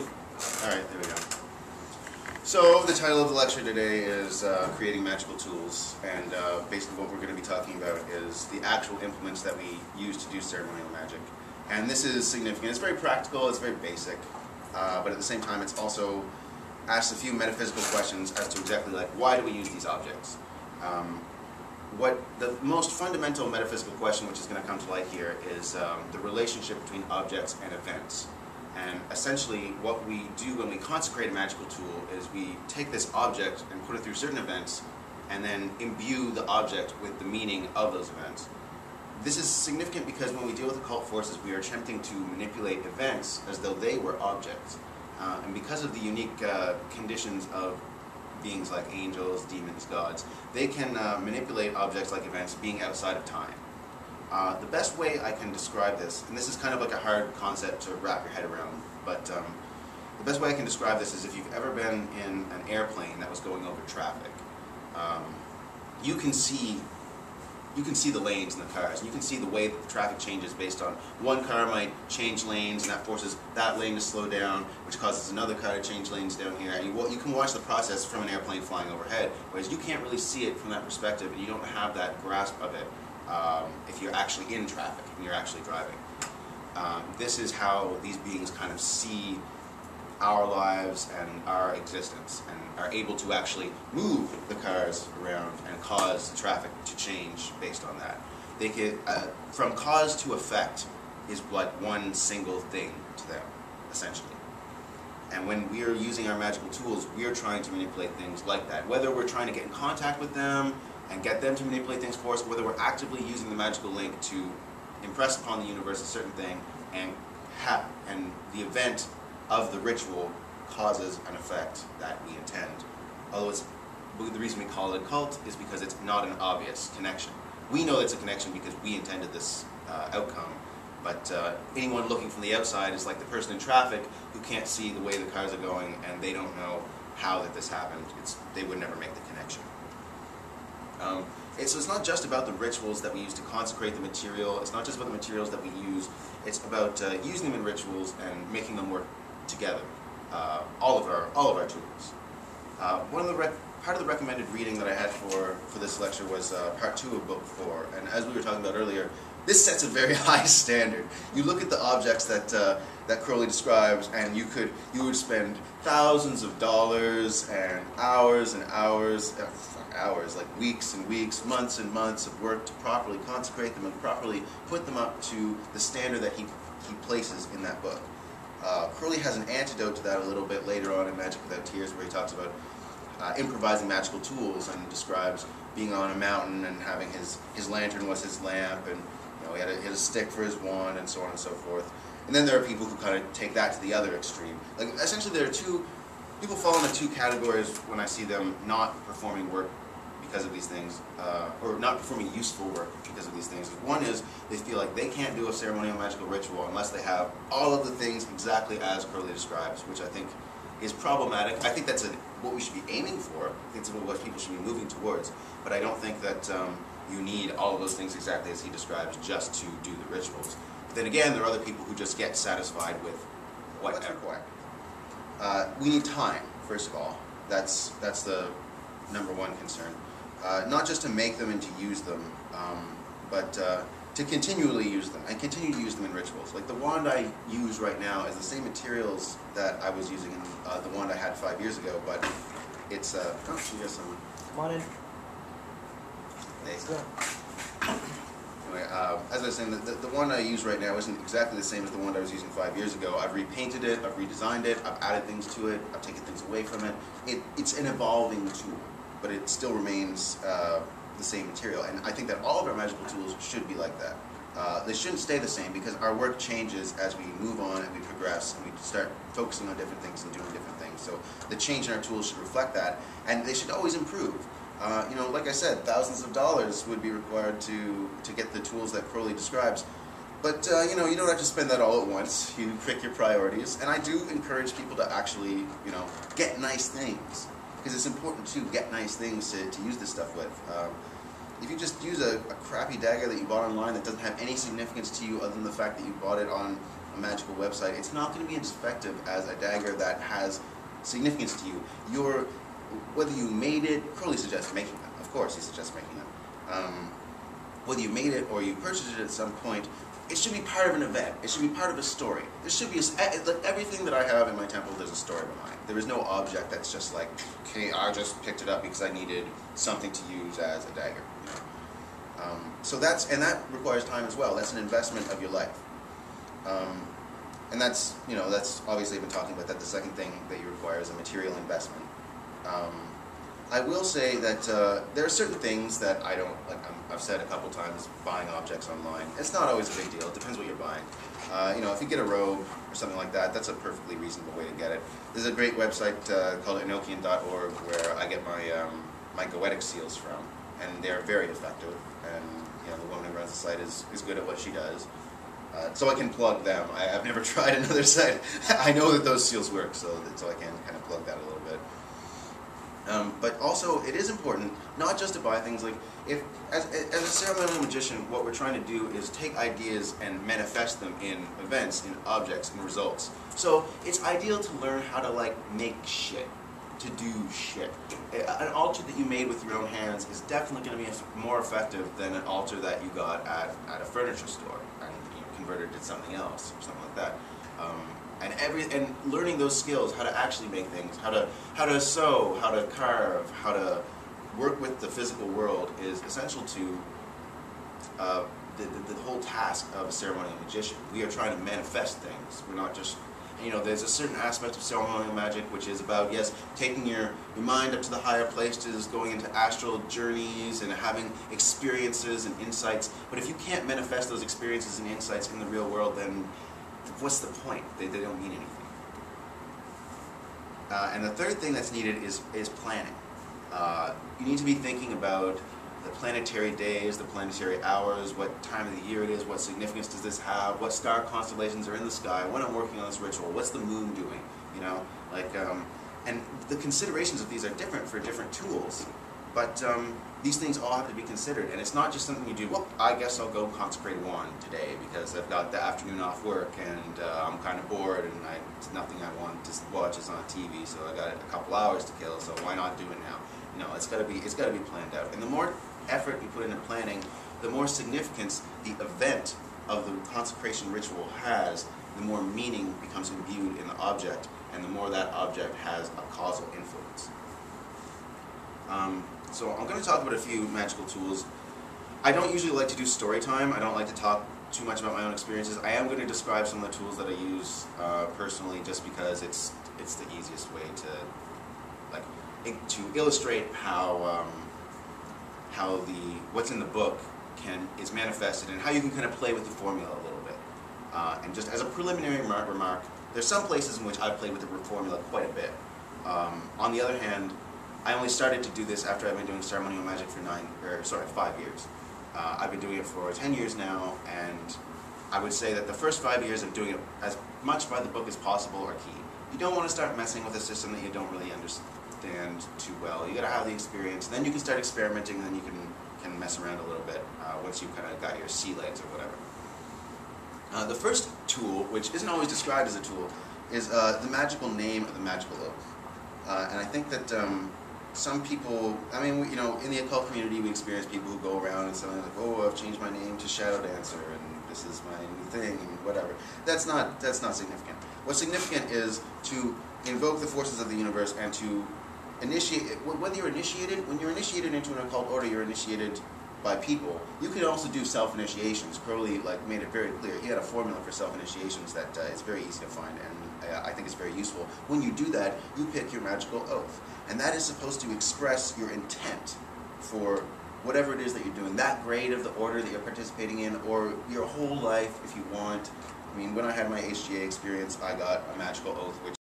good. Alright, there we go. So, the title of the lecture today is Creating Magical Tools, and basically what we're going to be talking about is the actual implements that we use to do ceremonial magic. And this is significant. It's very practical, it's very basic, but at the same time it's also asks a few metaphysical questions as to exactly like why do we use these objects. What the most fundamental metaphysical question which is going to come to light here is the relationship between objects and events. And essentially what we do when we consecrate a magical tool is we take this object and put it through certain events and then imbue the object with the meaning of those events. This is significant because when we deal with occult forces we are attempting to manipulate events as though they were objects. And because of the unique conditions of beings like angels, demons, gods, they can manipulate objects like events being outside of time. The best way I can describe this, and this is kind of like a hard concept to wrap your head around, but the best way I can describe this is if you've ever been in an airplane that was going over traffic, you can see the lanes in the cars, and you can see the way that the traffic changes based on one car might change lanes, and that forces that lane to slow down, which causes another car to change lanes down here, and you can watch the process from an airplane flying overhead, whereas you can't really see it from that perspective, and you don't have that grasp of it if you're actually in traffic and you're actually driving. This is how these beings kind of see our lives and our existence, and are able to actually move the cars around and cause the traffic to change based on that. They can, from cause to effect is like one single thing to them, essentially. And when we are using our magical tools, we are trying to manipulate things like that. Whether we're trying to get in contact with them and get them to manipulate things for us, or whether we're actively using the magical link to impress upon the universe a certain thing, and the event of the ritual causes an effect that we intend. Although the reason we call it a cult is because it's not an obvious connection. We know it's a connection because we intended this outcome, but anyone looking from the outside is like the person in traffic who can't see the way the cars are going, and they don't know how that this happened. They would never make the connection. So it's not just about the rituals that we use to consecrate the material, it's not just about the materials that we use, it's about using them in rituals and making them work together. All of our tools. Part of the recommended reading that I had for this lecture was part 2 of book 4, and as we were talking about earlier, this sets a very high standard. You look at the objects that Crowley describes, and you would spend thousands of dollars and hours, like weeks and weeks, months and months of work to properly consecrate them and properly put them up to the standard that he places in that book. Crowley has an antidote to that a little bit later on in Magic Without Tears, where he talks about improvising magical tools and describes being on a mountain and having his lantern was his lamp, and he had a stick for his wand, and so on and so forth. And then there are people who kind of take that to the other extreme. Like essentially, people fall into two categories when I see them not performing work because of these things, or not performing useful work because of these things. One is they feel like they can't do a ceremonial magical ritual unless they have all of the things exactly as Crowley describes, which I think is problematic. I think that's what we should be aiming for. I think it's what people should be moving towards. But I don't think that you need all of those things exactly as he describes just to do the rituals. But then again, there are other people who just get satisfied with what's required. We need time, first of all. That's the number one concern. Not just to make them and to use them, but to continually use them, and continue to use them in rituals. Like the wand I use right now is the same materials that I was using in the wand I had 5 years ago, but it's, oh, you got someone. Come on in. Let's go. Anyway, as I was saying, the wand I use right now isn't exactly the same as the wand I was using 5 years ago. I've repainted it, I've redesigned it, I've added things to it, I've taken things away from it. It's an evolving tool, but it still remains the same material. And I think that all of our magical tools should be like that. They shouldn't stay the same because our work changes as we move on and we progress and we start focusing on different things and doing different things. So the change in our tools should reflect that, and they should always improve. Like I said, thousands of dollars would be required to get the tools that Crowley describes. But, you don't have to spend that all at once. You pick your priorities. And I do encourage people to actually, get nice things. Because it's important to get nice things to use this stuff with. If you just use a crappy dagger that you bought online that doesn't have any significance to you other than the fact that you bought it on a magical website, it's not going to be as effective as a dagger that has significance to you. Whether you made it, Crowley suggests making them. Of course, he suggests making them. Whether you made it or you purchased it at some point, it should be part of an event. It should be part of a story. There should be like everything that I have in my temple. There's a story behind. There is no object that's just like, okay, I just picked it up because I needed something to use as a dagger. You know? So that requires time as well. That's an investment of your life. And that's obviously I've been talking about that. The second thing that you require is a material investment. I will say that there are certain things that I don't like. I've said a couple times, buying objects online. It's not always a big deal. It depends what you're buying. If you get a robe or something like that, that's a perfectly reasonable way to get it. There's a great website called Enochian.org where I get my Goetic seals from, and they're very effective. And the woman who runs the site is good at what she does. So I can plug them. I've never tried another site. I know that those seals work, so I can kind of plug that a little bit. But also, it is important not just to buy things like, as a ceremonial magician, what we're trying to do is take ideas and manifest them in events, in objects, in results. So it's ideal to learn how to make shit, to do shit. An altar that you made with your own hands is definitely going to be more effective than an altar that you got at a furniture store and converted it to something else or something like that. And learning those skills, how to actually make things, how to sew, how to carve, how to work with the physical world is essential to the whole task of a ceremonial magician. We are trying to manifest things. We're not just, there's a certain aspect of ceremonial magic which is about, yes, taking your mind up to the higher places, going into astral journeys and having experiences and insights. But if you can't manifest those experiences and insights in the real world, then what's the point? They don't mean anything. And the third thing that's needed is planning. You need to be thinking about the planetary days, the planetary hours, what time of the year it is, what significance does this have, what star constellations are in the sky, when I'm working on this ritual, what's the moon doing, and the considerations of these are different for different tools, but these things all have to be considered, and it's not just something you do, well, I guess I'll go consecrate one today because I've got the afternoon off work and I'm kind of bored and it's nothing I want to watch is on TV, so I got a couple hours to kill, so why not do it now? It's got to be planned out, and the more effort you put into planning, the more significance the event of the consecration ritual has, the more meaning becomes imbued in the object, and the more that object has a causal influence. So I'm going to talk about a few magical tools. I don't usually like to do story time. I don't like to talk too much about my own experiences. I am going to describe some of the tools that I use personally, just because it's the easiest way to illustrate how what's in the book is manifested and how you can kind of play with the formula a little bit. And just as a preliminary remark, there's some places in which I've played with the formula quite a bit. On the other hand, I only started to do this after I've been doing ceremonial magic for 5 years. I've been doing it for 10 years now, and I would say that the first 5 years of doing it as much by the book as possible are key. You don't want to start messing with a system that you don't really understand too well. You got to have the experience, then you can start experimenting, and then you can mess around a little bit once you've kind of got your sea legs or whatever. The first tool, which isn't always described as a tool, is the magical name of the magical oath. And I think that some people, in the occult community we experience people who go around and say like, oh, I've changed my name to Shadow Dancer and this is my new thing and whatever. That's not significant. What's significant is to invoke the forces of the universe and to initiate, when you're initiated into an occult order, you're initiated by people. You can also do self-initiations. Crowley made it very clear. He had a formula for self-initiations that is very easy to find, and I think it's very useful. When you do that, you pick your magical oath, and that is supposed to express your intent for whatever it is that you're doing, that grade of the order that you're participating in, or your whole life if you want. When I had my HGA experience, I got a magical oath which